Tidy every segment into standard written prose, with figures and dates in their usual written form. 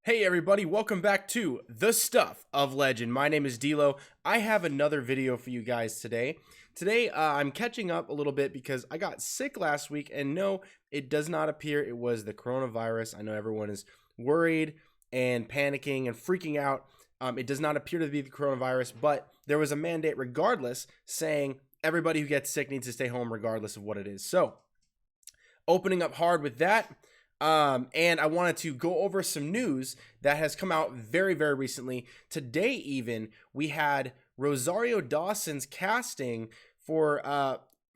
Hey everybody, welcome back to The Stuff of Legend. My name is D'Lo. I have another video for you guys today. Today, I'm catching up a little bit because I got sick last week, and no, it does not appear it was the coronavirus. I know everyone is worried and panicking and freaking out. It does not appear to be the coronavirus, but there was a mandate regardless saying everybody who gets sick needs to stay home regardless of what it is. So, opening up hard with that. And I wanted to go over some news that has come out very, very recently. Today, even, we had Rosario Dawson's casting for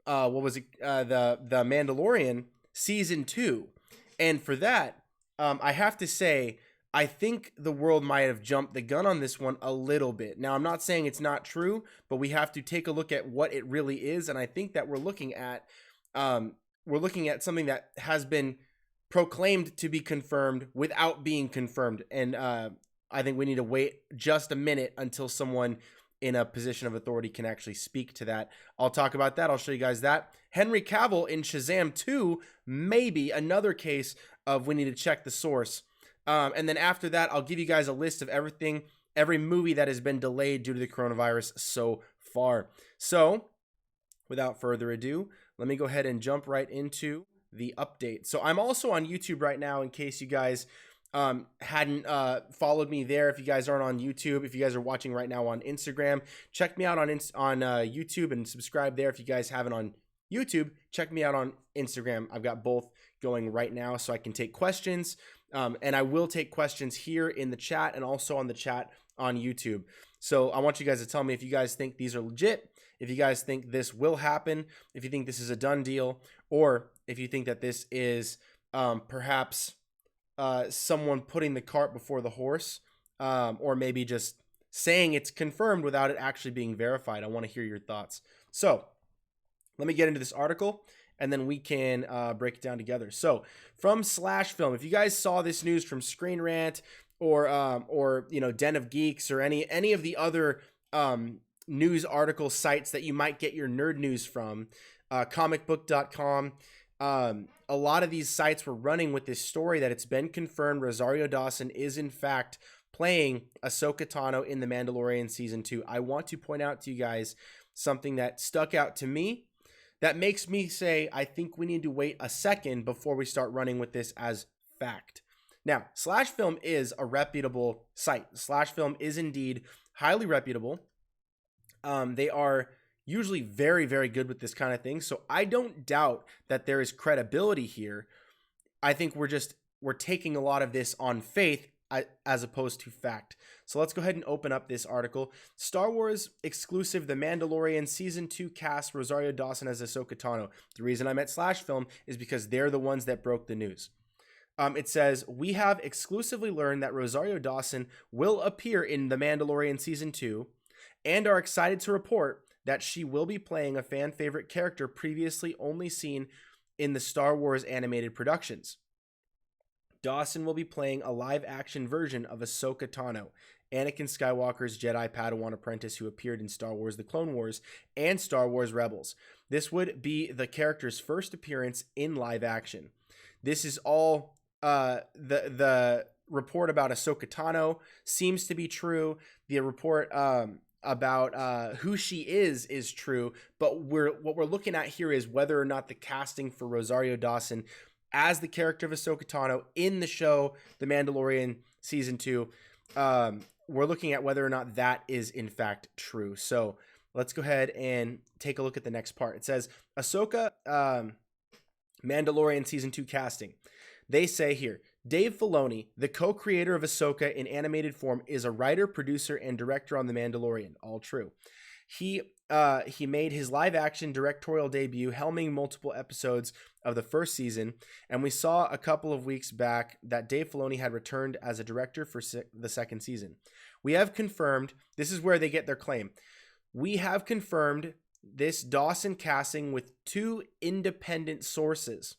what was it? The Mandalorian season 2, and for that, I have to say, I think the world might have jumped the gun on this one a little bit. Now, I'm not saying it's not true, but we have to take a look at what it really is, and I think that we're looking at something that has been proclaimed to be confirmed without being confirmed. And I think we need to wait just a minute until someone in a position of authority can actually speak to that. I'll talk about that. I'll show you guys that. Henry Cavill in Shazam 2, maybe another case of we need to check the source. And then after that, I'll give you guys a list of every movie that has been delayed due to the coronavirus so far. So without further ado, let me go ahead and jump right into the update. So I'm also on YouTube right now in case you guys hadn't followed me there. If you guys aren't on YouTube, if you guys are watching right now on Instagram, check me out on YouTube and subscribe there. If you guys haven't on YouTube, check me out on Instagram. I've got both going right now so I can take questions, and I will take questions here in the chat and also on the chat on YouTube. So I want you guys to tell me if you guys think these are legit, if you guys think this will happen, if you think this is a done deal, or if you think that this is perhaps someone putting the cart before the horse, or maybe just saying it's confirmed without it actually being verified. I want to hear your thoughts. So let me get into this article, and then we can break it down together. So from /Film, if you guys saw this news from Screen Rant or you know, Den of Geeks or any of the other news article sites that you might get your nerd news from, comicbook.com, a lot of these sites were running with this story that it's been confirmed Rosario Dawson is in fact playing Ahsoka Tano in The Mandalorian season 2. I want to point out to you guys something that stuck out to me that makes me say I think we need to wait a second before we start running with this as fact. Now, /Film is a reputable site. /Film is indeed highly reputable. They are usually very, very good with this kind of thing. So I don't doubt that there is credibility here. I think we're taking a lot of this on faith as opposed to fact. So let's go ahead and open up this article. Star Wars exclusive The Mandalorian Season 2 cast Rosario Dawson as Ahsoka Tano. The reason I'm at /Film is because they're the ones that broke the news. It says, we have exclusively learned that Rosario Dawson will appear in The Mandalorian Season 2 and are excited to report that she will be playing a fan favorite character previously only seen in the Star Wars animated productions. Dawson will be playing a live-action version of Ahsoka Tano, Anakin Skywalker's Jedi Padawan apprentice who appeared in Star Wars The Clone Wars and Star Wars Rebels. This would be the character's first appearance in live action. This is all the report about Ahsoka Tano seems to be true. The report about who she is true, but what we're looking at here is whether or not the casting for Rosario Dawson as the character of Ahsoka Tano in the show The Mandalorian Season 2, we're looking at whether or not that is in fact true. So let's go ahead and take a look at the next part. It says Ahsoka Mandalorian Season 2 casting. They say here, Dave Filoni, the co-creator of Ahsoka in animated form, is a writer, producer, and director on The Mandalorian. All true. He made his live-action directorial debut, helming multiple episodes of the first season, and we saw a couple of weeks back that Dave Filoni had returned as a director for the second season. We have confirmed, this is where they get their claim, we have confirmed this Dawson casting with 2 independent sources.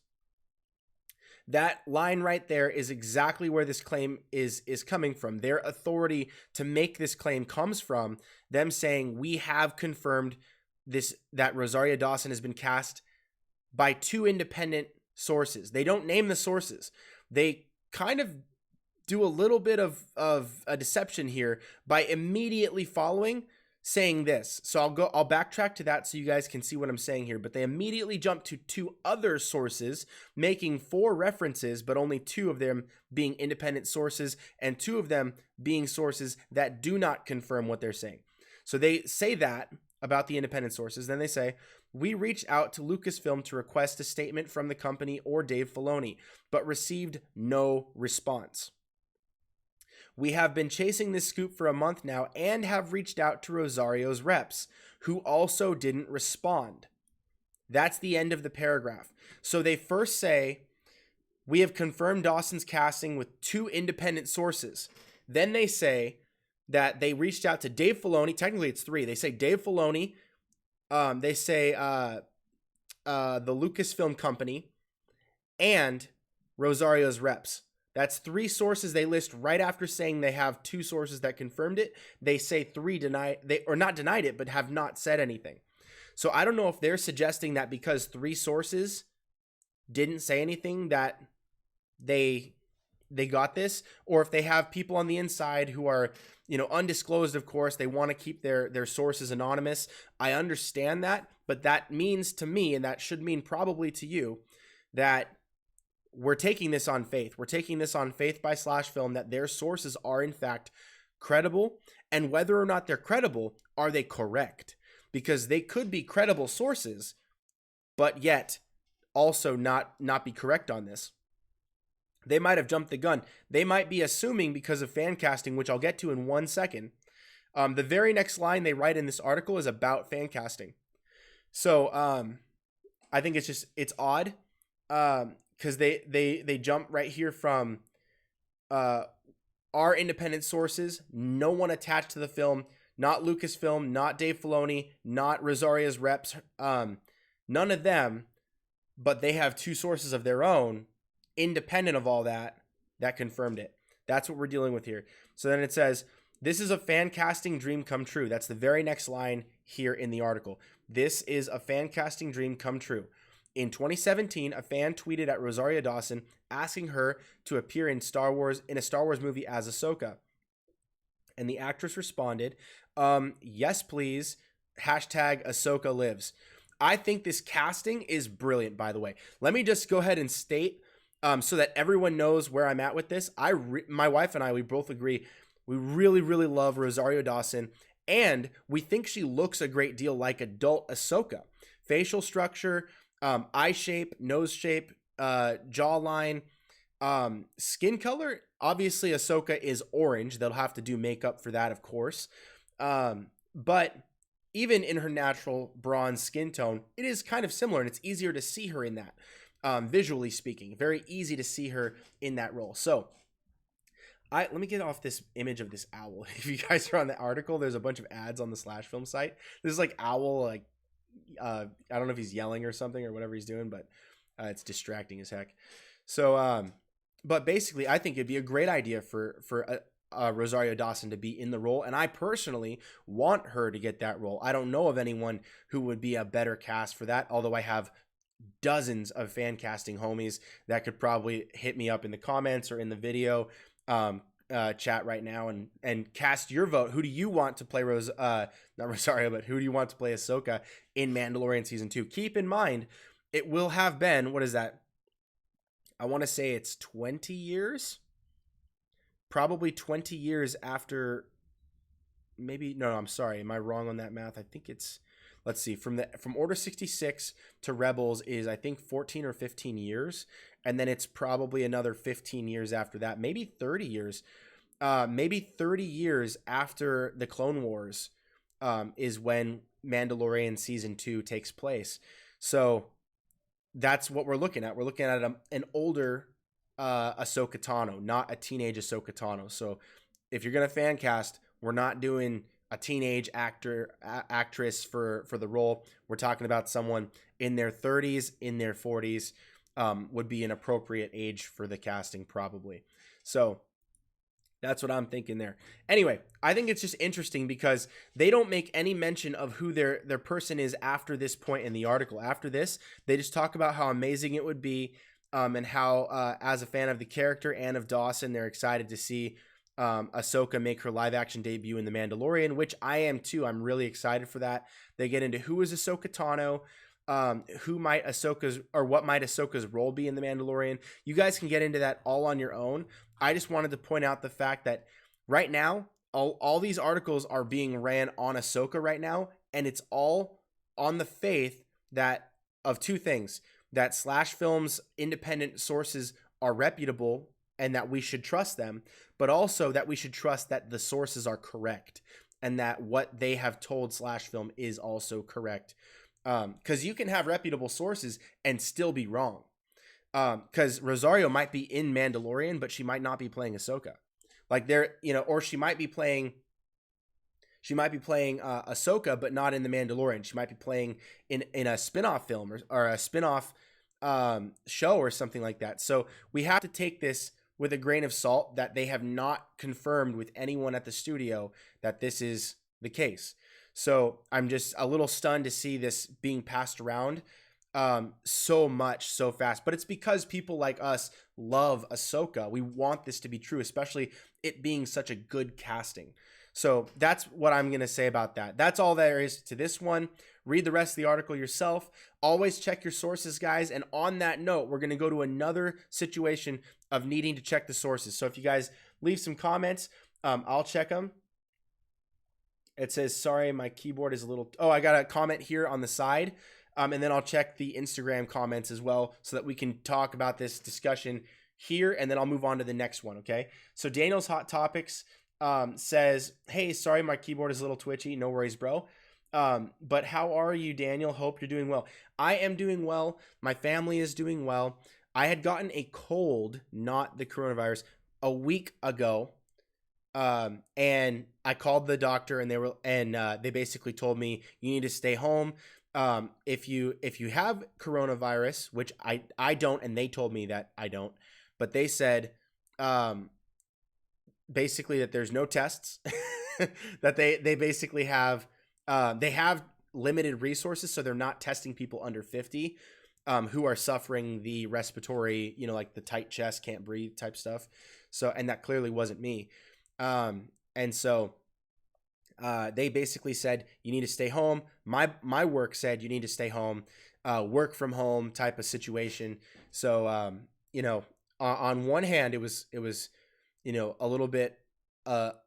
That line right there is exactly where this claim is coming from. Their authority to make this claim comes from them saying we have confirmed that Rosario Dawson has been cast by 2 independent sources. They don't name the sources. They kind of do a little bit of a deception here by immediately following saying this. So I'll backtrack to that so you guys can see what I'm saying here. But they immediately jump to 2 other sources, making 4 references, but only 2 of them being independent sources and 2 of them being sources that do not confirm what they're saying. So they say that about the independent sources. Then they say, we reached out to Lucasfilm to request a statement from the company or Dave Filoni, but received no response. We have been chasing this scoop for a month now and have reached out to Rosario's reps, who also didn't respond. That's the end of the paragraph. So they first say, we have confirmed Dawson's casting with 2 independent sources. Then they say that they reached out to Dave Filoni. Technically, it's 3. They say Dave Filoni. They say the Lucasfilm company and Rosario's reps. That's 3 sources they list right after saying they have 2 sources that confirmed it. They say 3 not denied it, but have not said anything. So I don't know if they're suggesting that because 3 sources didn't say anything that they got this, or if they have people on the inside who are, undisclosed, of course, they want to keep their sources anonymous. I understand that, but that means to me, and that should mean probably to you, that we're taking this on faith. We're taking this on faith by /film that their sources are in fact credible, and whether or not they're credible, are they correct? Because they could be credible sources, but yet also not be correct on this. They might have jumped the gun. They might be assuming because of fan casting, which I'll get to in 1 second. The very next line they write in this article is about fan casting. So I think it's odd. Because they jump right here from our independent sources, no one attached to the film, not Lucasfilm, not Dave Filoni, not Rosario's reps, none of them, but they have 2 sources of their own, independent of all that confirmed it. That's what we're dealing with here. So then it says, this is a fan casting dream come true. That's the very next line here in the article. This is a fan casting dream come true. In 2017, a fan tweeted at Rosario Dawson asking her to appear in a Star Wars movie as Ahsoka. And the actress responded, yes, please, #Ahsoka lives. I think this casting is brilliant, by the way. Let me just go ahead and state, so that everyone knows where I'm at with this. My wife and I, we both agree, we really, really love Rosario Dawson, and we think she looks a great deal like adult Ahsoka. Facial structure, eye shape, nose shape, jawline, skin color. Obviously, Ahsoka is orange. They'll have to do makeup for that, of course. But even in her natural bronze skin tone, it is kind of similar, and it's easier to see her in that. Visually speaking, very easy to see her in that role. So let me get off this image of this owl. If you guys are on the article, there's a bunch of ads on the /film site. This is like owl, I don't know if he's yelling or something or whatever he's doing, but it's distracting as heck. So, but basically, I think it'd be a great idea for Rosario Dawson to be in the role, and I personally want her to get that role. I don't know of anyone who would be a better cast for that, although I have dozens of fan casting homies that could probably hit me up in the comments or in the video chat right now and cast your vote. Who do you want to play not Rosario, but who do you want to play Ahsoka in Mandalorian Season 2? Keep in mind, it will have been, what is that? I want to say it's 20 years. Probably 20 years after, maybe, no, I'm sorry. Am I wrong on that math? I think it's, let's see, from Order 66 to Rebels is, I think, 14 or 15 years. And then it's probably another 15 years after that, maybe 30 years. Maybe 30 years after the Clone Wars is when Mandalorian Season 2 takes place. So that's what we're looking at. We're looking at an older Ahsoka Tano, not a teenage Ahsoka Tano. So if you're going to fan cast, we're not doing a teenage actress for the role. We're talking about someone in their 30s, in their 40s, would be an appropriate age for the casting probably. So that's what I'm thinking there. Anyway, I think it's just interesting because they don't make any mention of who their person is after this point in the article. After this, they just talk about how amazing it would be and how as a fan of the character and of Dawson, they're excited to see Ahsoka make her live action debut in The Mandalorian, which I am too. I'm really excited for that. They get into who is Ahsoka Tano, what might Ahsoka's role be in The Mandalorian. You guys can get into that all on your own. I just wanted to point out the fact that right now, all these articles are being ran on Ahsoka right now, and it's all on the faith that of two things: that Slash Film's independent sources are reputable and that we should trust them, but also that we should trust that the sources are correct and that what they have told Slash Film is also correct. Because you can have reputable sources and still be wrong. Because Rosario might be in Mandalorian, but she might not be playing Ahsoka. Like or she might be playing Ahsoka, but not in The Mandalorian. She might be playing in a spin-off film or a spin-off show or something like that. So we have to take this with a grain of salt that they have not confirmed with anyone at the studio that this is the case. So I'm just a little stunned to see this being passed around so much so fast. But it's because people like us love Ahsoka. We want this to be true, especially it being such a good casting. So that's what I'm going to say about that. That's all there is to this one. Read the rest of the article yourself. Always check your sources, guys. And on that note, we're going to go to another situation of needing to check the sources. So if you guys leave some comments, I'll check them. It says, sorry, my keyboard is a little... Oh, I got a comment here on the side. And then I'll check the Instagram comments as well so that we can talk about this discussion here. And then I'll move on to the next one, okay? So Daniel's Hot Topics says, hey, sorry, my keyboard is a little twitchy. No worries, bro. But how are you, Daniel? Hope you're doing well. I am doing well. My family is doing well. I had gotten a cold, not the coronavirus, a week ago. And I called the doctor and they basically told me you need to stay home. If you have coronavirus, which I don't, and they told me that I don't, but they said, basically that there's no tests, that they basically have, they have limited resources. So they're not testing people under 50, who are suffering the respiratory, like the tight chest, can't breathe type stuff. So, and that clearly wasn't me. And so, they basically said, you need to stay home. My work said you need to stay home, work from home type of situation. So, on one hand, it was, a little bit,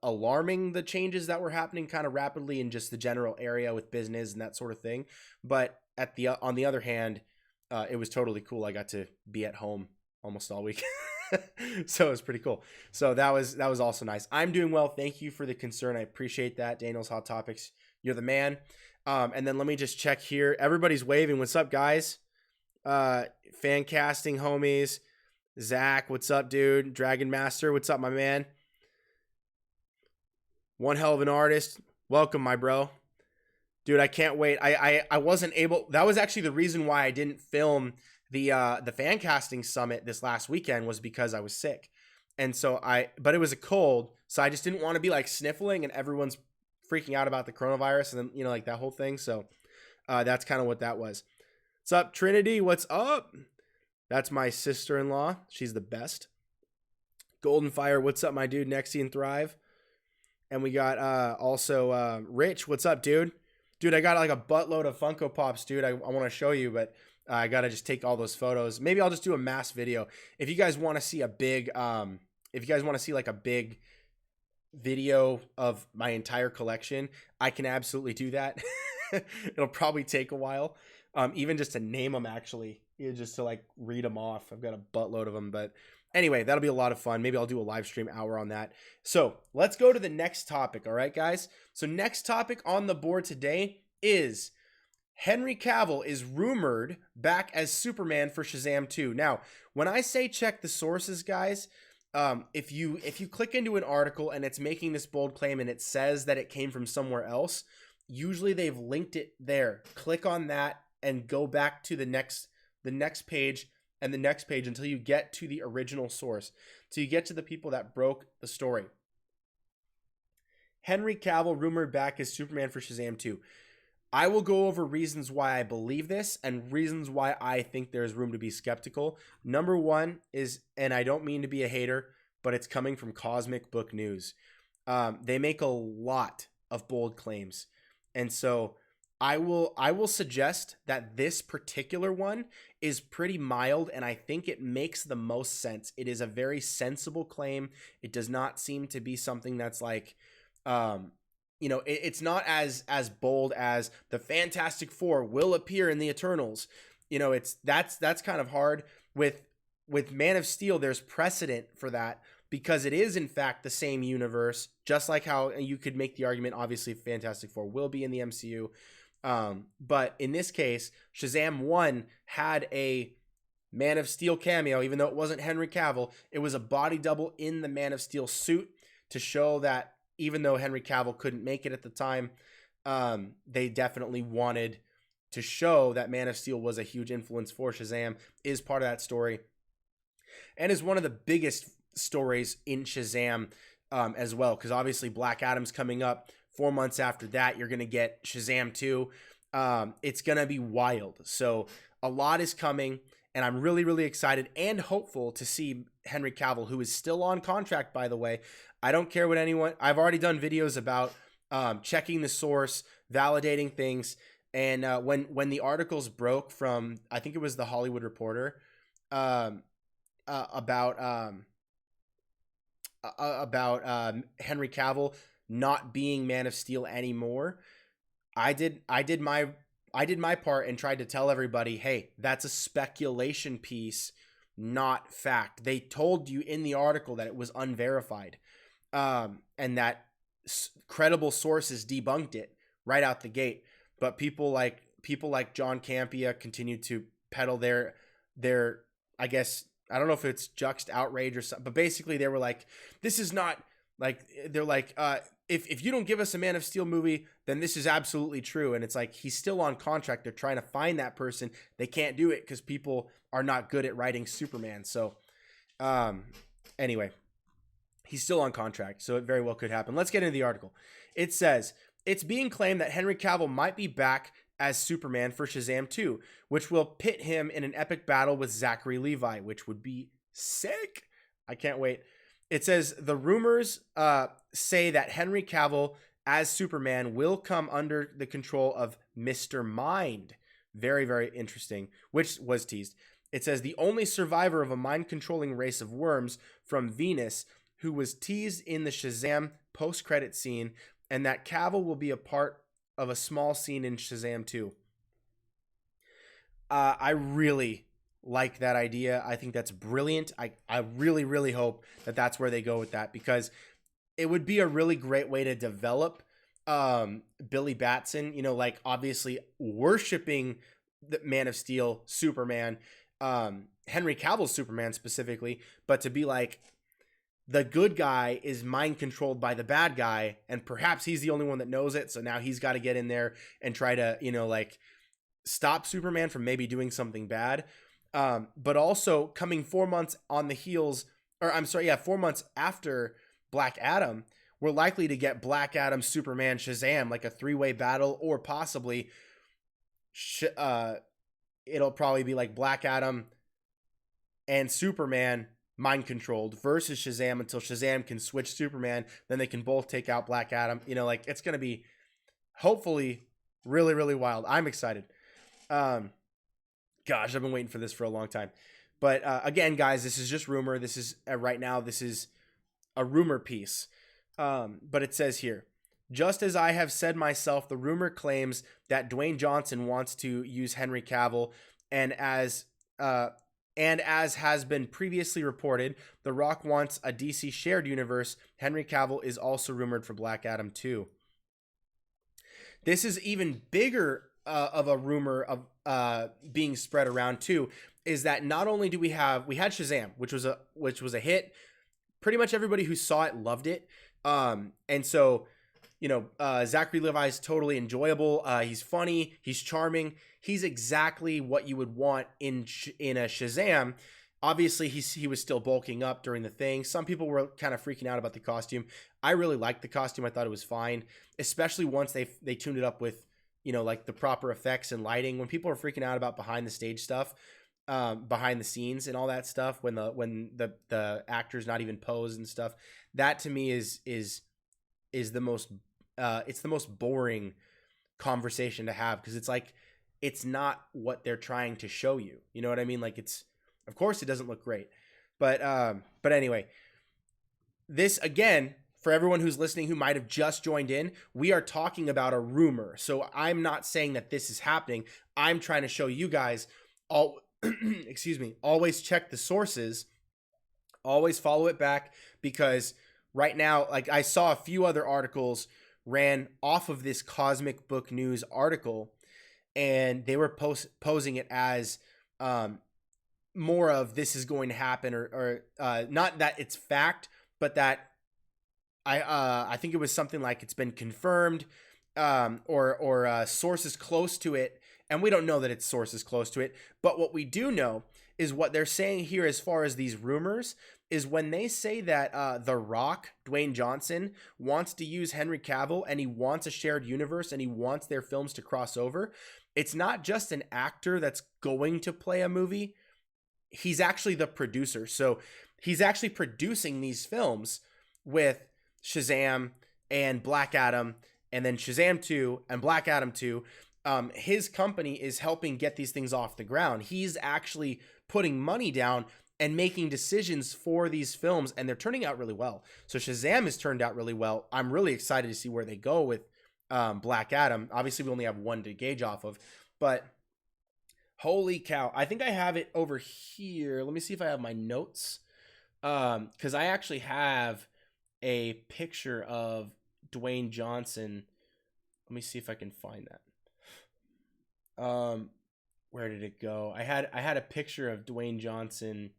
alarming, the changes that were happening kind of rapidly in just the general area with business and that sort of thing. But on the other hand, it was totally cool. I got to be at home almost all week. So it was pretty cool. So that was also nice. I'm doing well. Thank you for the concern. I appreciate that. Daniel's Hot Topics. You're the man. And then let me just check here. Everybody's waving. What's up, guys? Fan casting homies. Zach, what's up, dude? Dragon Master, what's up, my man? One hell of an artist. Welcome, my bro. Dude, I can't wait. I wasn't able. That was actually the reason why I didn't film the fan casting summit this last weekend, was because I was sick. And so but it was a cold, so I just didn't want to be like sniffling and everyone's freaking out about the coronavirus and then, like that whole thing. So that's kind of what that was. What's up, Trinity? What's up? That's my sister-in-law. She's the best. Golden Fire, what's up, my dude? Nexi and Thrive. And we got also Rich, what's up, dude? Dude, I got like a buttload of Funko Pops, dude. I want to show you, but I got to just take all those photos. Maybe I'll just do a mass video. If you guys want to see a big, like a big video of my entire collection, I can absolutely do that. It'll probably take a while. Even just to name them, actually, just to like read them off. I've got a buttload of them, but anyway, that'll be a lot of fun. Maybe I'll do a live stream hour on that. So let's go to the next topic. All right, guys. So next topic on the board today is Henry Cavill is rumored back as Superman for Shazam 2. Now, when I say check the sources, guys, if you click into an article and it's making this bold claim and it says that it came from somewhere else, usually they've linked it there. Click on that and go back to the next page and the next page until you get to the original source. So you get to the people that broke the story. Henry Cavill rumored back as Superman for Shazam 2. I will go over reasons why I believe this and reasons why I think there's room to be skeptical. Number one is, and I don't mean to be a hater, but it's coming from Cosmic Book News. They make a lot of bold claims. And so I will suggest that this particular one is pretty mild, and I think it makes the most sense. It is a very sensible claim. It does not seem to be something that's like, it's not as bold as the Fantastic Four will appear in the Eternals. That's kind of hard. With Man of Steel, there's precedent for that because it is in fact the same universe, just like how you could make the argument, obviously Fantastic Four will be in the MCU. But in this case, Shazam 1 had a Man of Steel cameo, even though it wasn't Henry Cavill. It was a body double in the Man of Steel suit to show that even though Henry Cavill couldn't make it at the time, they definitely wanted to show that Man of Steel was a huge influence for Shazam, is part of that story, and is one of the biggest stories in Shazam as well, because obviously Black Adam's coming up. 4 months after that, you're going to get Shazam 2. It's going to be wild. So a lot is coming, and I'm really, really excited and hopeful to see Henry Cavill, who is still on contract, by the way. I don't care what anyone... I've already done videos about checking the source, validating things, and when the articles broke from, I think it was The Hollywood Reporter, about Henry Cavill not being Man of Steel anymore, I did my part and tried to tell everybody, hey, that's a speculation piece, not fact. They told you in the article that it was unverified, and that credible sources debunked it right out the gate. But people like John Campea continued to peddle their I guess, I don't know if it's juxed outrage or something, but basically they were like, this is not like, they're like, if you don't give us a Man of Steel movie, then this is absolutely true. And it's like, he's still on contract. They're trying to find that person. They can't do it because people are not good at writing Superman. So anyway, he's still on contract, so it very well could happen. Let's get into the article. It says, it's being claimed that Henry Cavill might be back as Superman for Shazam 2, which will pit him in an epic battle with Zachary Levi, which would be sick. I can't wait. It says the rumors say that Henry Cavill as Superman will come under the control of Mr. Mind. Very, very interesting, which was teased. It says the only survivor of a mind-controlling race of worms from Venus, who was teased in the Shazam post-credit scene, and that Cavill will be a part of a small scene in Shazam 2. I really like that idea. I think that's brilliant. I really, really hope that that's where they go with that, because it would be a really great way to develop Billy Batson, like obviously worshiping the Man of Steel, Superman, Henry Cavill's Superman specifically, but to be like, the good guy is mind controlled by the bad guy, and perhaps he's the only one that knows it. So now he's got to get in there and try to, like stop Superman from maybe doing something bad. But also coming 4 months on the heels, or I'm sorry, 4 months after Black Adam, we're likely to get Black Adam, Superman, Shazam, like a 3-way battle, or possibly it'll probably be like Black Adam and Superman mind controlled versus Shazam until Shazam can switch Superman. Then they can both take out Black Adam. Like it's going to be hopefully really, really wild. I'm excited. Gosh, I've been waiting for this for a long time. But again, guys, this is just rumor. This is right now, this is a rumor piece. But it says here, just as I have said myself, the rumor claims that Dwayne Johnson wants to use Henry Cavill, and as has been previously reported, The Rock wants a DC shared universe. Henry Cavill is also rumored for Black Adam 2. This is even bigger of a rumor of being spread around too, is that not only do we had Shazam, which was a hit. Pretty much everybody who saw it loved it. And so, Zachary Levi is totally enjoyable. He's funny. He's charming. He's exactly what you would want in a Shazam. Obviously, he was still bulking up during the thing. Some people were kind of freaking out about the costume. I really liked the costume. I thought it was fine, especially once they tuned it up with you know, like the proper effects and lighting. When people are freaking out about behind the stage stuff, behind the scenes and all that stuff, when the actor's not even posed and stuff, that to me is the most it's the most boring conversation to have, because it's like, it's not what they're trying to show you. You know what I mean? Like, it's, of course it doesn't look great, but anyway, this, again, for everyone who's listening who might have just joined in, we are talking about a rumor. So I'm not saying that this is happening. I'm trying to show you guys all, excuse me, always check the sources, always follow it back, because right now, like, I saw a few other articles ran off of this Cosmic Book News article, and they were posing it as more of this is going to happen, or not that it's fact, but that I think it was something like it's been confirmed, or sources close to it. And we don't know that it's sources close to it, but what we do know is what they're saying here as far as these rumors is when they say that The Rock, Dwayne Johnson, wants to use Henry Cavill, and he wants a shared universe, and he wants their films to cross over. It's not just an actor that's going to play a movie. He's actually the producer. So he's actually producing these films with Shazam and Black Adam, and then Shazam 2 and Black Adam 2. His company is helping get these things off the ground. He's actually putting money down and making decisions for these films, and they're turning out really well. So Shazam has turned out really well. I'm really excited to see where they go with Black Adam. Obviously, we only have one to gauge off of, but holy cow. I think I have it over here. Let me see if I have my notes, because I actually have a picture of Dwayne Johnson. Let me see if I can find that. Where did it go? I had a picture of Dwayne Johnson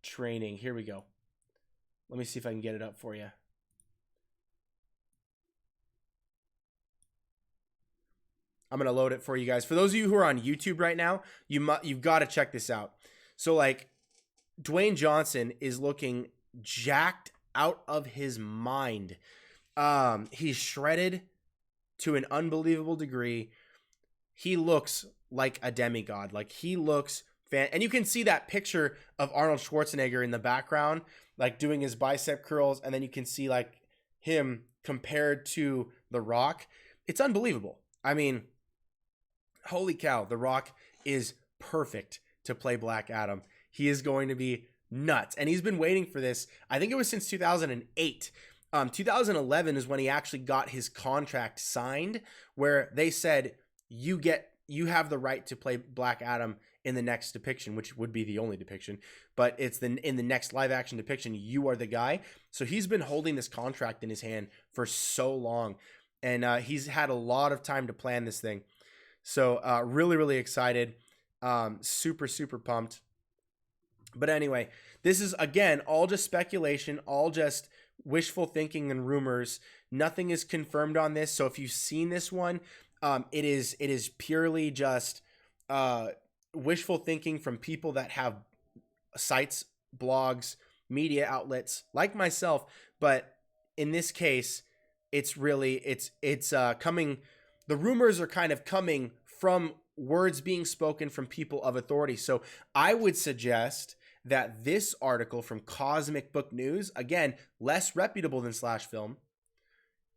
training. Here we go. Let me see if I can get it up for you. I'm going to load it for you guys. For those of you who are on YouTube right now, you've got to check this out. So, like, Dwayne Johnson is looking jacked out of his mind. He's shredded to an unbelievable degree. He looks like a demigod. Like, he looks and you can see that picture of Arnold Schwarzenegger in the background, like doing his bicep curls, and then you can see like him compared to The Rock. It's unbelievable. I mean, holy cow, The Rock is perfect to play Black Adam. He is going to be nuts, and he's been waiting for this. I think it was since 2008. 2011 is when he actually got his contract signed, where they said you have the right to play Black Adam in the next depiction, which would be the only depiction, but it's in the next live action depiction, you are the guy. So he's been holding this contract in his hand for so long, and he's had a lot of time to plan this thing. So really, really excited. Super, super pumped. But anyway, this is, again, all just speculation, all just wishful thinking and rumors. Nothing is confirmed on this. So if you've seen this one, it is purely just wishful thinking from people that have sites, blogs, media outlets like myself. But in this case, it's really, it's coming, the rumors are kind of coming from words being spoken from people of authority. So I would suggest that this article from Cosmic Book News, again, less reputable than Slash Film,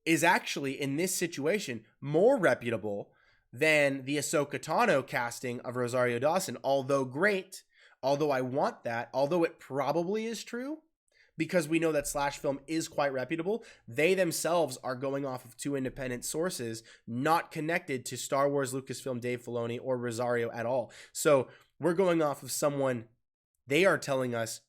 is actually, in this situation, more reputable than the Ahsoka Tano casting of Rosario Dawson. Although great, although I want that, although it probably is true, because we know that Slash Film is quite reputable, they themselves are going off of two independent sources, not connected to Star Wars, Lucasfilm, Dave Filoni, or Rosario at all. So we're going off of someone they are telling us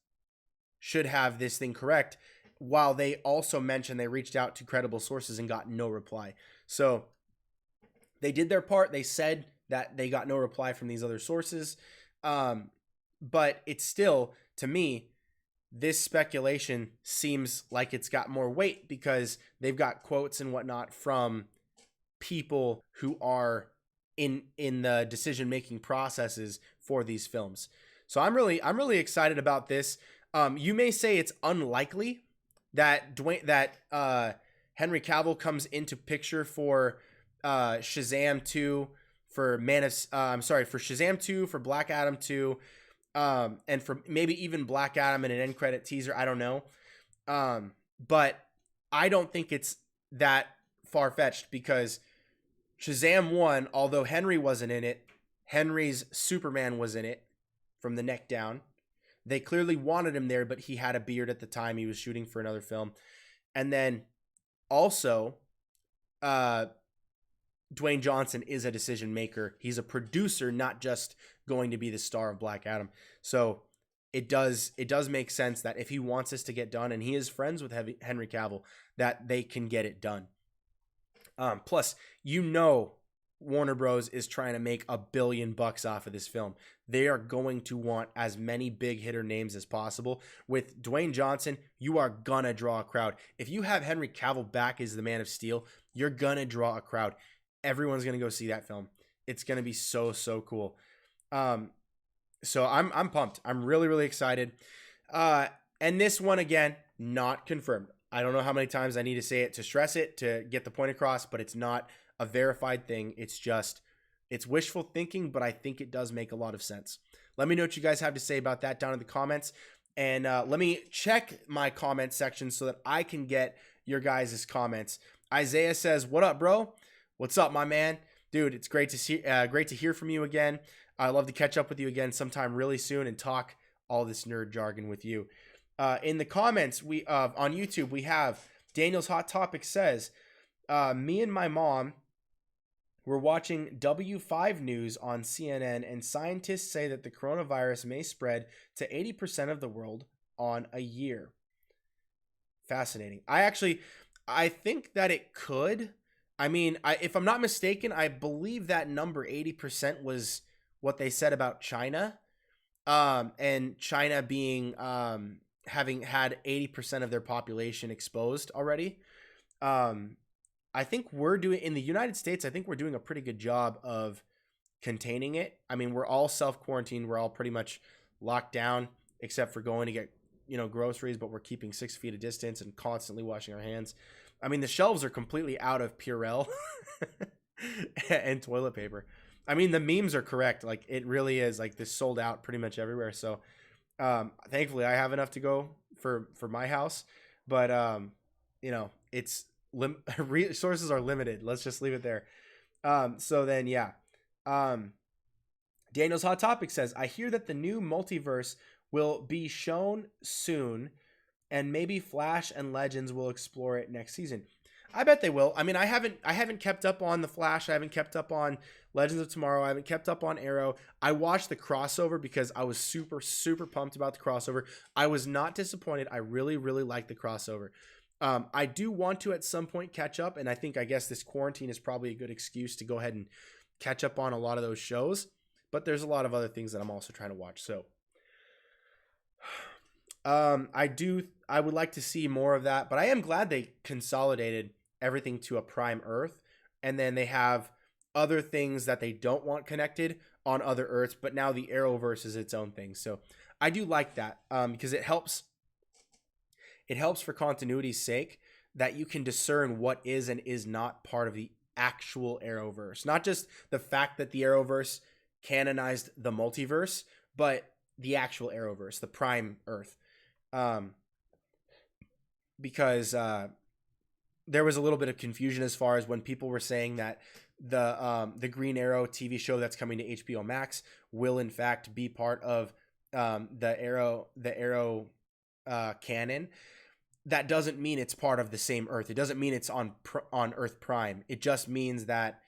should have this thing correct, while they also mentioned they reached out to credible sources and got no reply. So they did their part. They said that they got no reply from these other sources. But it's still, to me, this speculation seems like it's got more weight because they've got quotes and whatnot from people who are in the decision-making processes for these films. So I'm really excited about this. You may say it's unlikely that Henry Cavill comes into picture for Shazam 2, for for Shazam 2, for Black Adam 2, and for maybe even Black Adam in an end credit teaser. I don't know. But I don't think it's that far-fetched, because Shazam 1, although Henry wasn't in it, Henry's Superman was in it from the neck down. They clearly wanted him there, but he had a beard at the time. He was shooting for another film. And then also, Dwayne Johnson is a decision maker. He's a producer, not just going to be the star of Black Adam. So it does make sense that if he wants this to get done, and he is friends with Henry Cavill, that they can get it done. Plus, Warner Bros. Is trying to make $1 billion off of this film. They are going to want as many big hitter names as possible. With Dwayne Johnson, you are gonna draw a crowd. If you have Henry Cavill back as the Man of Steel, you're gonna draw a crowd. Everyone's gonna go see that film. It's gonna be so cool. So I'm pumped. I'm really excited. And this one, again, not confirmed. I don't know how many times I need to say it to stress it, to get the point across, but it's not a verified thing. It's wishful thinking, but I think it does make a lot of sense. Let me know what you guys have to say about that down in the comments. And let me check my comment section so that I can get your guys' comments. Isaiah says, "What up, bro? What's up, my man? Dude, it's great to hear from you again. I'd love to catch up with you again sometime really soon and talk all this nerd jargon with you." In the comments on YouTube, we have Daniel's Hot Topic says, "Me and my mom were watching W5 News on CNN, and scientists say that the coronavirus may spread to 80% of the world on a year." Fascinating. I think that it could. I mean, if I'm not mistaken, I believe that number 80% was what they said about China, and China being having had 80% of their population exposed already. I think in the United States, I think we're doing a pretty good job of containing it. I mean, we're all self-quarantined. We're all pretty much locked down, except for going to get, groceries, but we're keeping 6 feet of distance and constantly washing our hands. I mean, the shelves are completely out of Purell and toilet paper. I mean, the memes are correct. Like, it really is. Like, this sold out pretty much everywhere. So, thankfully, I have enough to go for my house. But, it's resources are limited. Let's just leave it there. So then, yeah. Daniel's Hot Topic says, "I hear that the new multiverse will be shown soon, and maybe Flash and Legends will explore it next season." I bet they will. I mean, I haven't kept up on the Flash. I haven't kept up on Legends of Tomorrow. I haven't kept up on Arrow. I watched the crossover because I was super pumped about the crossover. I was not disappointed. I really liked the crossover. I do want to at some point catch up, and I guess this quarantine is probably a good excuse to go ahead and catch up on a lot of those shows. But there's a lot of other things that I'm also trying to watch. So I would like to see more of that, but I am glad they consolidated everything to a Prime Earth, and then they have other things that they don't want connected on other Earths, but now the Arrowverse is its own thing. So I do like that, because it helps for continuity's sake that you can discern what is and is not part of the actual Arrowverse. Not just the fact that the Arrowverse canonized the multiverse, but the actual Arrowverse, the Prime Earth. Because there was a little bit of confusion as far as when people were saying that the Green Arrow TV show that's coming to HBO Max will in fact be part of the Arrow canon. That doesn't mean it's part of the same Earth. It doesn't mean it's on Earth Prime. It just means that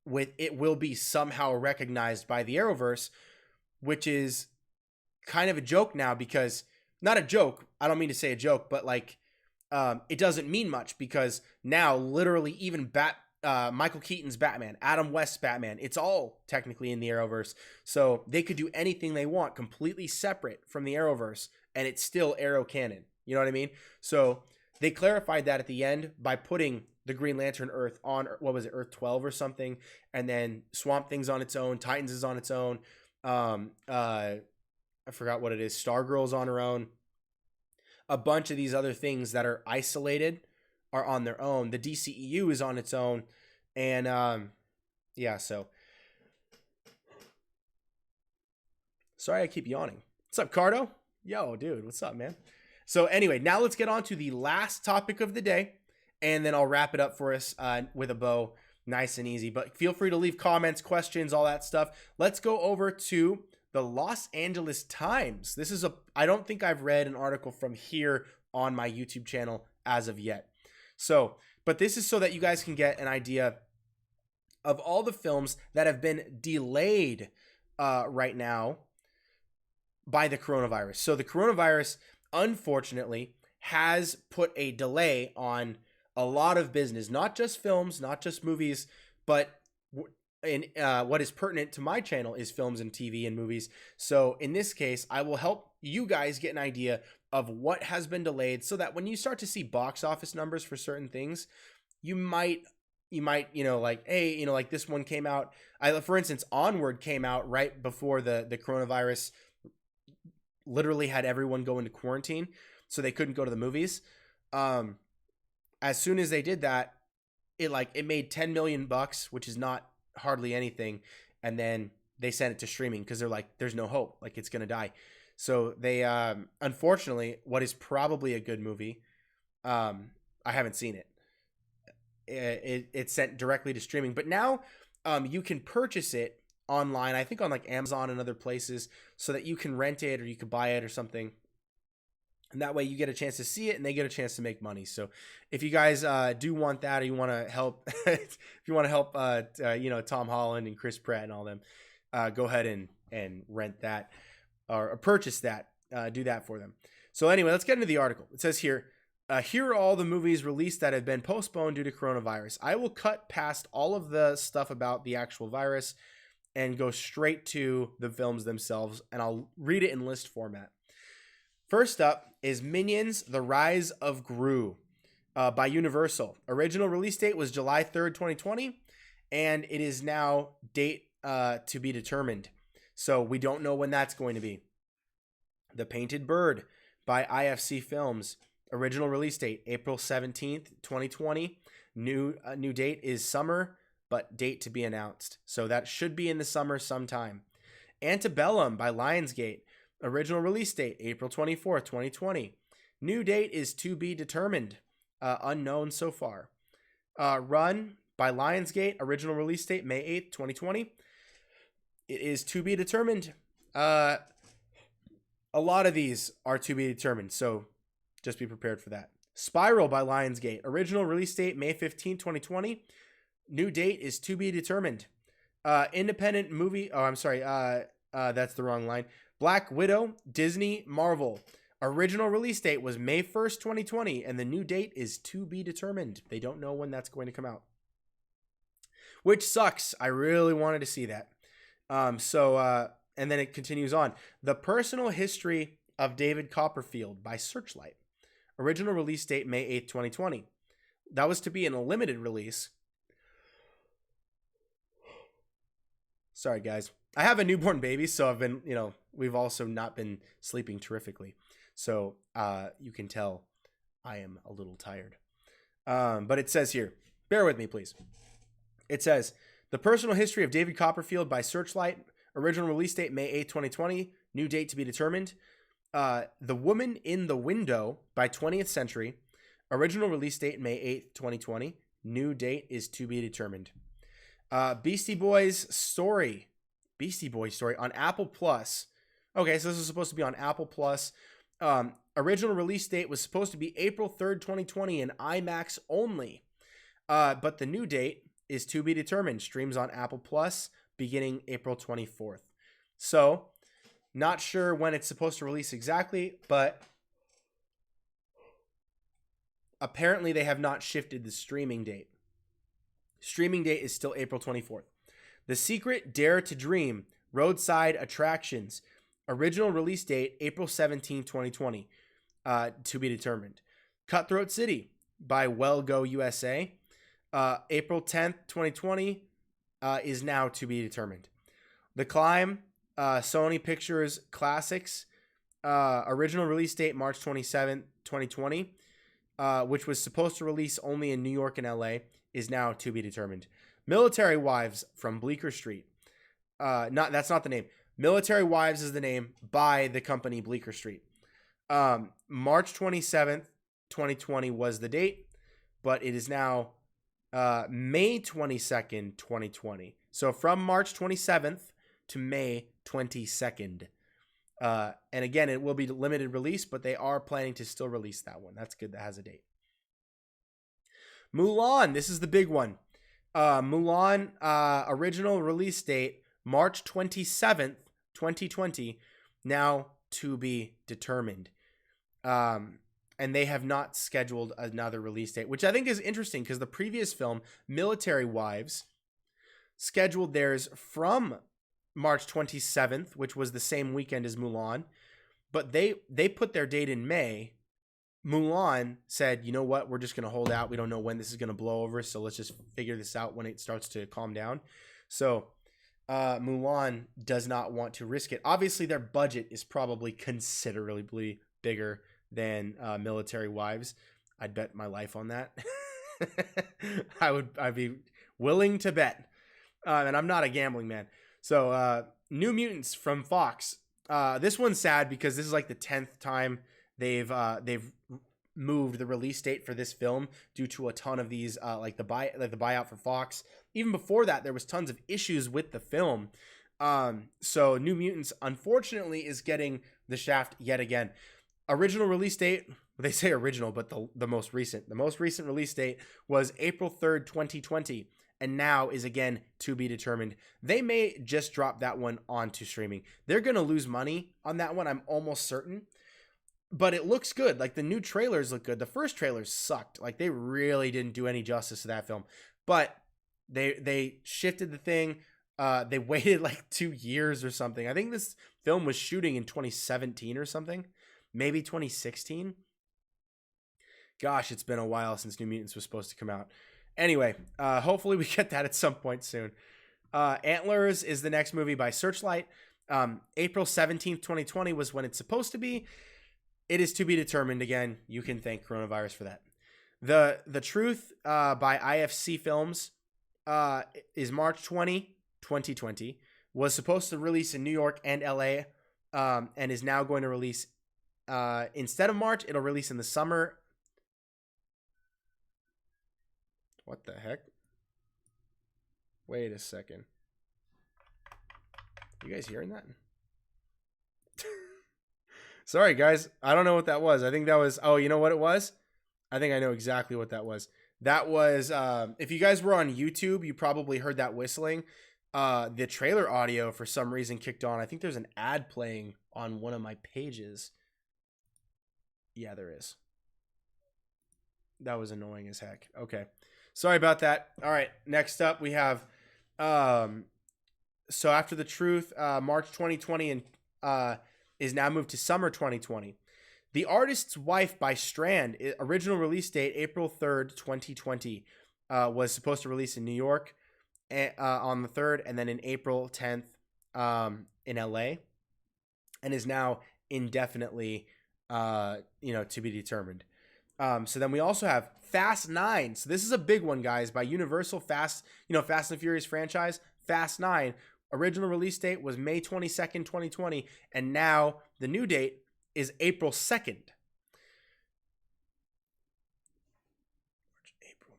it will be somehow recognized by the Arrowverse, which is kind of a joke now, because not a joke. I don't mean to say a joke, but like it doesn't mean much, because now literally even Michael Keaton's Batman, Adam West's Batman, it's all technically in the Arrowverse. So they could do anything they want completely separate from the Arrowverse, and it's still Arrow canon. You know what I mean? So they clarified that at the end by putting the Green Lantern Earth on, what was it, Earth 12 or something, and then Swamp Thing's on its own, Titans is on its own, I forgot what it is, Stargirl's on her own. A bunch of these other things that are isolated are on their own. The DCEU is on its own, And yeah, so sorry I keep yawning. What's up, Cardo? Yo, dude, what's up, man? So anyway, now let's get on to the last topic of the day, and then I'll wrap it up for us with a bow, nice and easy. But feel free to leave comments, questions, all that stuff. Let's go over to the Los Angeles Times. This is I don't think I've read an article from here on my YouTube channel as of yet. So, but this is so that you guys can get an idea of all the films that have been delayed right now by the coronavirus. So the coronavirus, unfortunately, has put a delay on a lot of business, not just films, not just movies, but what is pertinent to my channel is films and TV and movies. So in this case, I will help you guys get an idea of what has been delayed so that when you start to see box office numbers for certain things, you might, like, hey, like this one came out. For instance, Onward came out right before the coronavirus literally had everyone go into quarantine, so they couldn't go to the movies. As soon as they did that, it made $10 million, which is not hardly anything, and then they sent it to streaming because they're like, there's no hope, like it's gonna die. So they unfortunately, what is probably a good movie, I haven't seen it. It's sent directly to streaming, but now you can purchase it online, I think on like Amazon and other places, so that you can rent it or you could buy it or something. And that way you get a chance to see it and they get a chance to make money. So if you guys do want that, or you want to help, if you want to help, Tom Holland and Chris Pratt and all them, go ahead and rent that or purchase that, do that for them. So anyway, let's get into the article. It says here, here are all the movies released that have been postponed due to coronavirus. I will cut past all of the stuff about the actual virus and go straight to the films themselves, and I'll read it in list format. First up is Minions: The Rise of Gru by Universal. Original release date was July 3rd, 2020, and it is now date to be determined. So we don't know when that's going to be. The Painted Bird by IFC Films. Original release date April 17th, 2020. New date is summer, but date to be announced. So that should be in the summer sometime. Antebellum by Lionsgate. Original release date April 24th, 2020. New date is to be determined. Unknown so far. Run by Lionsgate. Original release date May 8th, 2020. It is to be determined. A lot of these are to be determined, so just be prepared for that. Spiral by Lionsgate. Original release date May 15th, 2020. New date is to be determined. Independent movie. Oh, I'm sorry. That's the wrong line. Black Widow, Disney, Marvel. Original release date was May 1st, 2020, and the new date is to be determined. They don't know when that's going to come out, which sucks. I really wanted to see that. And then it continues on. The Personal History of David Copperfield by Searchlight. Original release date May 8th, 2020. That was to be in a limited release. Sorry, guys. I have a newborn baby, so I've been, we've also not been sleeping terrifically. So you can tell I am a little tired. But it says here, bear with me, please. It says, The Personal History of David Copperfield by Searchlight. Original release date May 8th, 2020. New date to be determined. The Woman in the Window by 20th Century. Original release date May 8th, 2020. New date is to be determined. Beastie Boys Story on Apple Plus. Okay, so this is supposed to be on Apple Plus. Original release date was supposed to be April 3rd, 2020 in IMAX only. But the new date is to be determined. Streams on Apple Plus beginning April 24th. So, not sure when it's supposed to release exactly, but apparently they have not shifted the streaming date. Streaming date is still April 24th. The Secret Dare to Dream, Roadside Attractions. Original release date, April 17, 2020. To be determined. Cutthroat City by Well Go USA. April 10th, 2020 is now to be determined. The Climb, Sony Pictures Classics. Original release date, March 27th, 2020. Which was supposed to release only in New York and LA. Is now to be determined. Military Wives from Bleecker Street. That's not the name. Military Wives is the name by the company Bleecker Street. March 27th, 2020 was the date, but it is now May 22nd, 2020. So from March 27th to May 22nd. And again, it will be limited release, but they are planning to still release that one. That's good. That has a date. Mulan. This is the big one. Mulan original release date, March 27th, 2020. Now to be determined. And they have not scheduled another release date, which I think is interesting because the previous film, Military Wives, scheduled theirs from March 27th, which was the same weekend as Mulan, but they put their date in May. Mulan said, you know what, we're just going to hold out. We don't know when this is going to blow over, so let's just figure this out when it starts to calm down. So Mulan does not want to risk it. Obviously, their budget is probably considerably bigger than Military Wives. I'd bet my life on that. I'd be willing to bet. And I'm not a gambling man. So New Mutants from Fox. This one's sad because this is like the 10th time they've moved the release date for this film due to a ton of these like the buyout for Fox. Even before that, there was tons of issues with the film. So New Mutants unfortunately is getting the shaft yet again. Original release date, they say original, but the most recent release date was April 3rd, 2020, and now is again to be determined. They may just drop that one onto streaming. They're going to lose money on that one, I'm almost certain, but it looks good. Like the new trailers look good. The first trailers sucked. Like they really didn't do any justice to that film, but they shifted the thing. They waited like 2 years or something. I think this film was shooting in 2017 or something. Maybe 2016. Gosh, it's been a while since New Mutants was supposed to come out. Anyway, hopefully we get that at some point soon. Antlers is the next movie by Searchlight. April 17th, 2020 was when it's supposed to be. It is to be determined. Again, you can thank coronavirus for that. The Truth by IFC Films is March 20, 2020. Was supposed to release in New York and LA and is now going to release instead of March, it'll release in the summer. What the heck? Wait a second. You guys hearing that? Sorry, guys. I don't know what that was. I think that was... Oh, you know what it was? I think I know exactly what that was. That was... if you guys were on YouTube, you probably heard that whistling. The trailer audio, for some reason, kicked on. I think there's an ad playing on one of my pages. Yeah, there is. That was annoying as heck. Okay. Sorry about that. All right. Next up, we have... so After the Truth, March 2020 and is now moved to summer 2020. The Artist's Wife by Strand, original release date, April 3rd, 2020, was supposed to release in New York on the 3rd, and then in April 10th in LA, and is now indefinitely to be determined. So then we also have Fast 9. So this is a big one, guys, by Universal. Fast and Furious franchise. Fast 9. Original release date was May 22nd, 2020. And now the new date is April 2nd. March, April,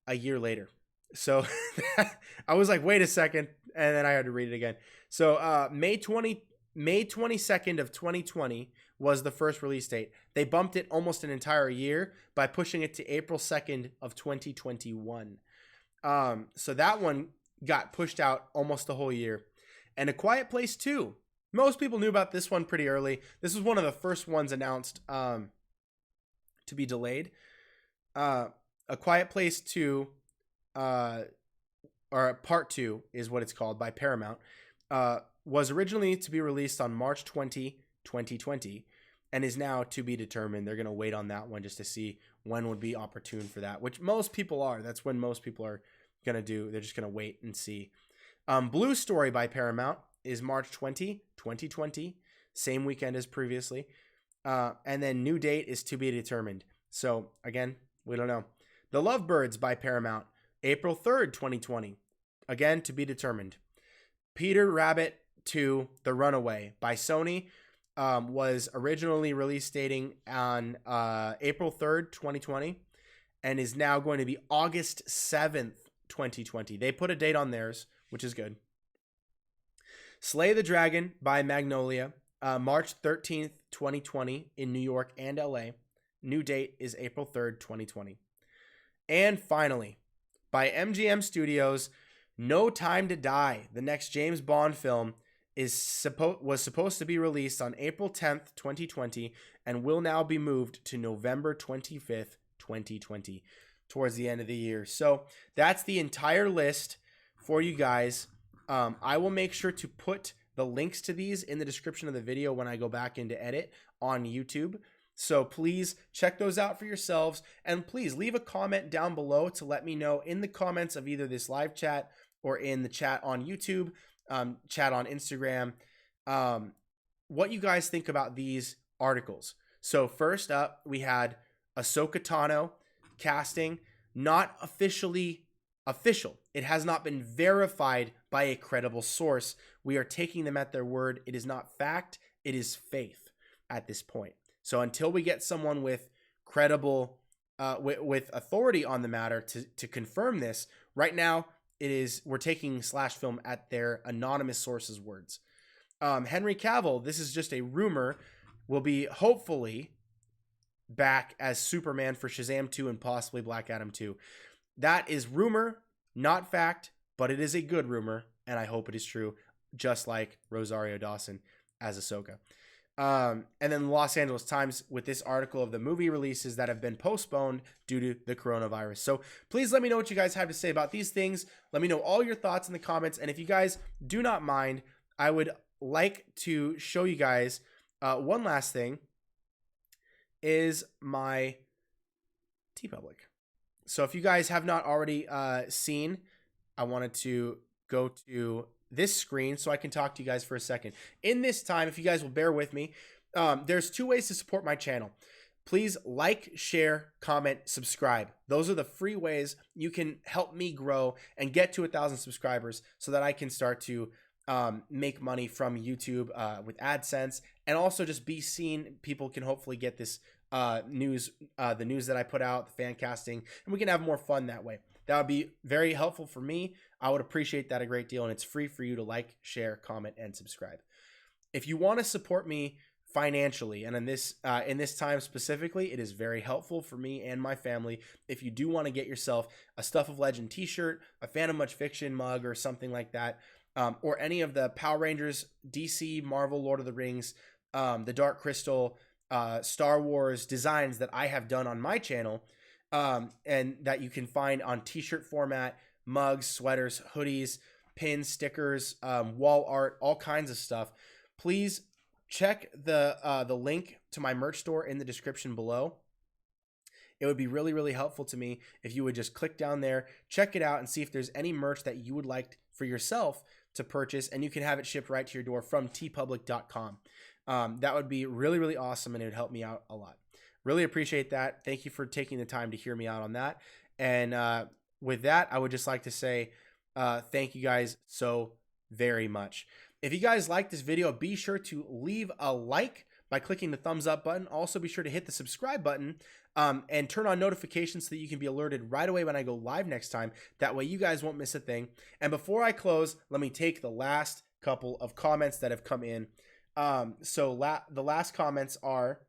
May. A year later. So I was like, wait a second. And then I had to read it again. So May 22nd of 2020 was the first release date. They bumped it almost an entire year by pushing it to April 2nd of 2021. So that one got pushed out almost the whole year. And A Quiet Place 2. Most people knew about this one pretty early. This was one of the first ones announced to be delayed. A Quiet Place 2, or Part 2 is what it's called, by Paramount, was originally to be released on March 20, 2020, and is now to be determined. They're going to wait on that one just to see when would be opportune for that, which most people are. That's when most people are going to do. They're just going to wait and see. Blue Story by Paramount is March 20, 2020, same weekend as previously. And then new date is to be determined. So, again, we don't know. The Lovebirds by Paramount, April 3rd, 2020. Again, to be determined. Peter Rabbit 2, The Runaway by Sony was originally release dating on April 3rd, 2020, and is now going to be August 7th, 2020. They put a date on theirs, which is good. Slay the Dragon by Magnolia, March 13th, 2020 in New York and LA. New date is April 3rd, 2020. And finally, by MGM Studios, No Time to Die, the next James Bond film, was supposed to be released on April 10th, 2020, and will now be moved to November 25th, 2020, towards the end of the year. So that's the entire list for you guys. I will make sure to put the links to these in the description of the video when I go back into edit on YouTube. So please check those out for yourselves, and please leave a comment down below to let me know in the comments of either this live chat or in the chat on YouTube, chat on Instagram, what you guys think about these articles. So first up, we had AHSOKA Tano casting, not officially official. It has not been verified by a credible source. We are taking them at their word. It is not fact, it is faith at this point. So until we get someone with credible, with authority on the matter to confirm this, right now we're taking Slash Film at their anonymous sources' words. Henry Cavill, this is just a rumor, will be hopefully back as Superman for Shazam 2 and possibly Black Adam 2. That is rumor, not fact, but it is a good rumor, and I hope it is true, just like Rosario Dawson as Ahsoka. And then the Los Angeles Times with this article of the movie releases that have been postponed due to the coronavirus. So please let me know what you guys have to say about these things. Let me know all your thoughts in the comments. And if you guys do not mind, I would like to show you guys one last thing is my TeePublic. So if you guys have not already seen, I wanted to go to this screen so I can talk to you guys for a second. In this time, if you guys will bear with me, there's two ways to support my channel. Please like, share, comment, subscribe. Those are the free ways you can help me grow and get to 1,000 subscribers so that I can start to make money from YouTube with AdSense, and also just be seen. People can hopefully get this news, the news that I put out, the fan casting, and we can have more fun that way. That would be very helpful for me. I would appreciate that a great deal, and it's free for you to like, share, comment, and subscribe. If you want to support me financially, and in this time specifically, it is very helpful for me and my family. If you do want to get yourself a Stuff of Legend t-shirt, a Phantom Much Fiction mug, or something like that, or any of the Power Rangers, DC, Marvel, Lord of the Rings, the Dark Crystal, Star Wars designs that I have done on my channel, and that you can find on t-shirt format, mugs, sweaters, hoodies, pins, stickers, wall art, all kinds of stuff. Please check the link to my merch store in the description below. It would be really, really helpful to me if you would just click down there, check it out, and see if there's any merch that you would like for yourself to purchase, and you can have it shipped right to your door from teepublic.com. That would be really, really awesome, and it would help me out a lot. Really appreciate that. Thank you for taking the time to hear me out on that. And with that, I would just like to say thank you guys so very much. If you guys like this video, be sure to leave a like by clicking the thumbs up button. Also, be sure to hit the subscribe button and turn on notifications so that you can be alerted right away when I go live next time. That way you guys won't miss a thing. And before I close, let me take the last couple of comments that have come in. The last comments are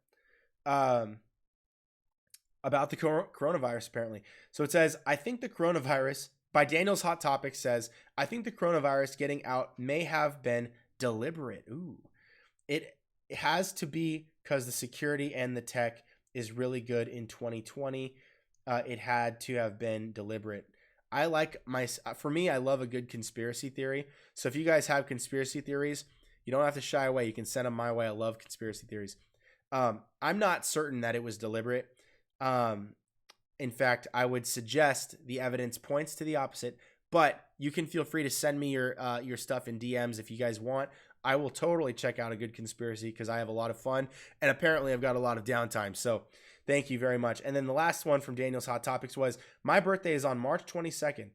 about the coronavirus, apparently. So it says, I think the coronavirus, by Daniel's Hot Topic, says, I think the coronavirus getting out may have been deliberate. Ooh. It has to be because the security and the tech is really good in 2020. It had to have been deliberate. For me, I love a good conspiracy theory. So if you guys have conspiracy theories, you don't have to shy away. You can send them my way. I love conspiracy theories. I'm not certain that it was deliberate. In fact, I would suggest the evidence points to the opposite, but you can feel free to send me your stuff in DMs if you guys want. I will totally check out a good conspiracy because I have a lot of fun, and apparently I've got a lot of downtime. So Thank you very much. And then the last one from Daniel's Hot Topics was, my birthday is on March 22nd.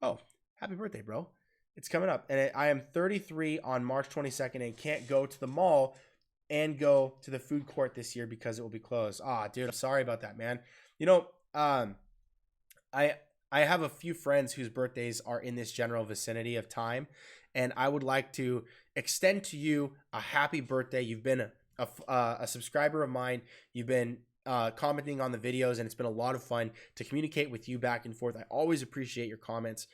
Oh, happy birthday, bro. It's coming up. And I am 33 on March 22nd and can't go to the mall and go to the food court this year because it will be closed. Ah, dude, I'm sorry about that, man. You know, I have a few friends whose birthdays are in this general vicinity of time, and I would like to extend to you a happy birthday. You've been a subscriber of mine. You've been commenting on the videos, and it's been a lot of fun to communicate with you back and forth. I always appreciate your comments.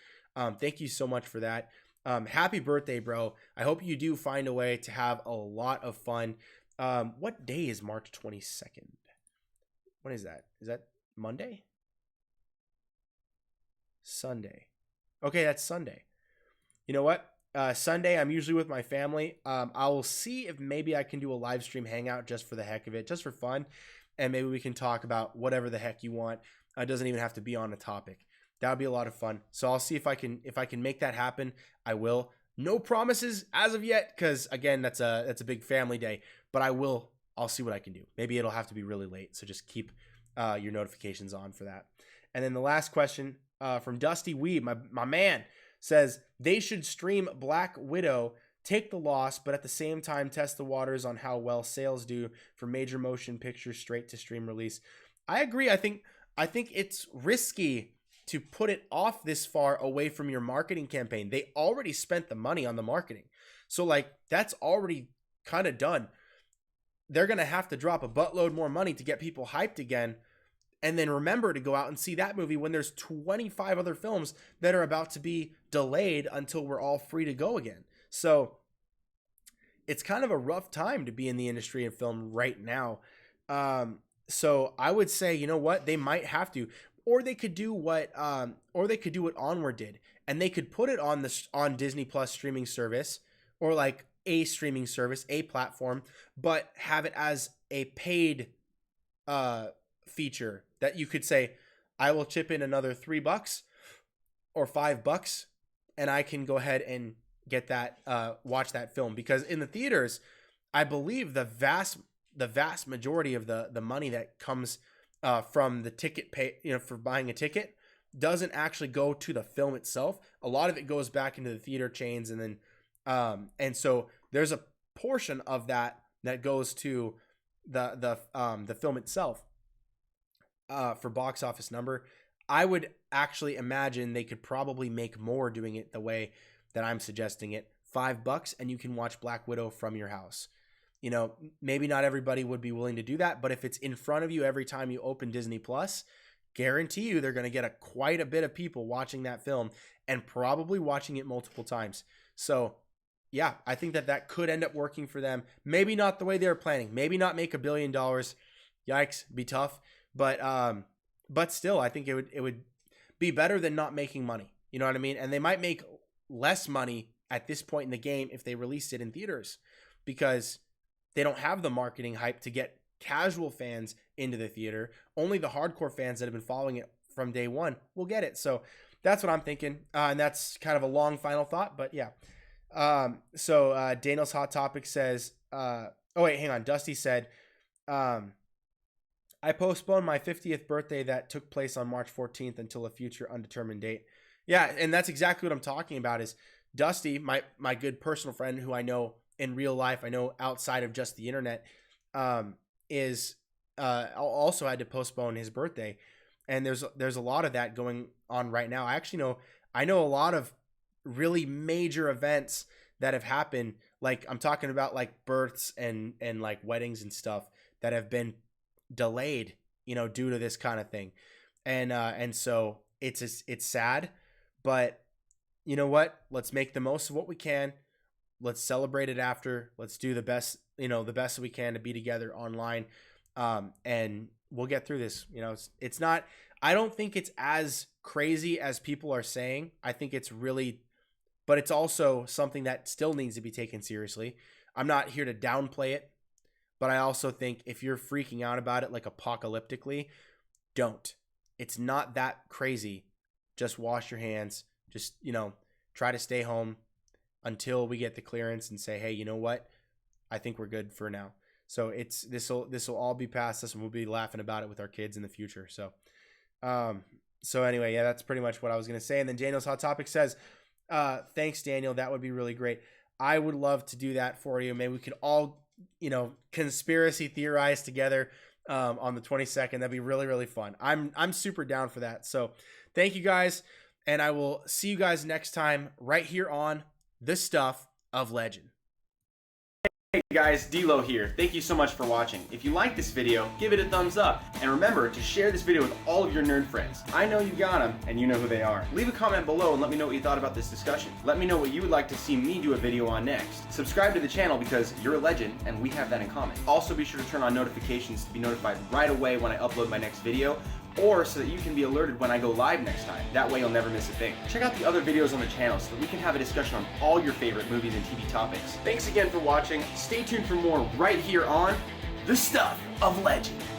Thank you so much for that. Happy birthday, bro. I hope you do find a way to have a lot of fun. What day is March 22nd? What is that? Is that Monday? Sunday. Okay, that's Sunday. You know what? Sunday, I'm usually with my family. I will see if maybe I can do a live stream hangout just for the heck of it, just for fun. And maybe we can talk about whatever the heck you want. It doesn't even have to be on a topic. That would be a lot of fun. So I'll see if I can make that happen. I will. No promises as of yet, because again, that's a big family day. But I'll see what I can do. Maybe it'll have to be really late. So just keep your notifications on for that. And then the last question from Dusty Weeb, my man, says they should stream Black Widow, take the loss, but at the same time test the waters on how well sales do for major motion pictures straight to stream release. I agree. I think it's risky to put it off this far away from your marketing campaign. They already spent the money on the marketing. So like that's already kind of done. They're going to have to drop a buttload more money to get people hyped again. And then remember to go out and see that movie when there's 25 other films that are about to be delayed until we're all free to go again. So it's kind of a rough time to be in the industry of film right now. So I would say, you know what, they might have to, or they could do what Onward did, and they could put it on Disney Plus streaming service, or like a streaming service, a platform, but have it as a paid feature that you could say, I will chip in another $3 or $5, and I can go ahead and get that, watch that film. Because in the theaters, I believe the vast majority of the money that comes from the ticket pay, for buying a ticket, doesn't actually go to the film itself. A lot of it goes back into the theater chains, and then and so there's a portion of that goes to the film itself. For box office number, I would actually imagine they could probably make more doing it the way that I'm suggesting it. $5, and you can watch Black Widow from your house. Maybe not everybody would be willing to do that, but if it's in front of you every time you open Disney Plus, guarantee you they're going to get quite a bit of people watching that film, and probably watching it multiple times. So yeah, I think that could end up working for them. Maybe not the way they were planning. Maybe not make $1 billion. Yikes, be tough. But still, I think it would be better than not making money. You know what I mean? And they might make less money at this point in the game if they released it in theaters, because they don't have the marketing hype to get casual fans into the theater. Only the hardcore fans that have been following it from day one will get it. So that's what I'm thinking. And that's kind of a long final thought, but yeah. So Daniel's Hot Topic says, oh wait, hang on. Dusty said, I postponed my 50th birthday that took place on March 14th until a future undetermined date. Yeah, and that's exactly what I'm talking about. Is Dusty, my good personal friend who I know in real life, I know outside of just the internet, is also had to postpone his birthday. And there's a lot of that going on right now. I know a lot of really major events that have happened. Like I'm talking about like births and like weddings and stuff that have been delayed, due to this kind of thing. And so it's sad, but you know what? Let's make the most of what we can. Let's celebrate it after. Let's do the best, the best we can to be together online. And we'll get through this. It's not, I don't think it's as crazy as people are saying. I think it's really, but it's also something that still needs to be taken seriously. I'm not here to downplay it, but I also think if you're freaking out about it like apocalyptically, don't. It's not that crazy. Just wash your hands. Just, try to stay home until we get the clearance and say, hey, you know what? I think we're good for now. So this will all be past us, and we'll be laughing about it with our kids in the future. So anyway, yeah, that's pretty much what I was gonna say. And then Daniel's Hot Topic says, thanks, Daniel. That would be really great. I would love to do that for you. Maybe we could all, conspiracy theorize together on the 22nd. That'd be really, really fun. I'm super down for that. So thank you guys, and I will see you guys next time right here on The Stuff of Legend. Hey guys, D-Lo here. Thank you so much for watching. If you like this video, give it a thumbs up. And remember to share this video with all of your nerd friends. I know you got them, and you know who they are. Leave a comment below and let me know what you thought about this discussion. Let me know what you would like to see me do a video on next. Subscribe to the channel because you're a legend, and we have that in common. Also be sure to turn on notifications to be notified right away when I upload my next video, or so that you can be alerted when I go live next time. That way you'll never miss a thing. Check out the other videos on the channel so that we can have a discussion on all your favorite movies and TV topics. Thanks again for watching. Stay tuned for more right here on The Stuff of Legend.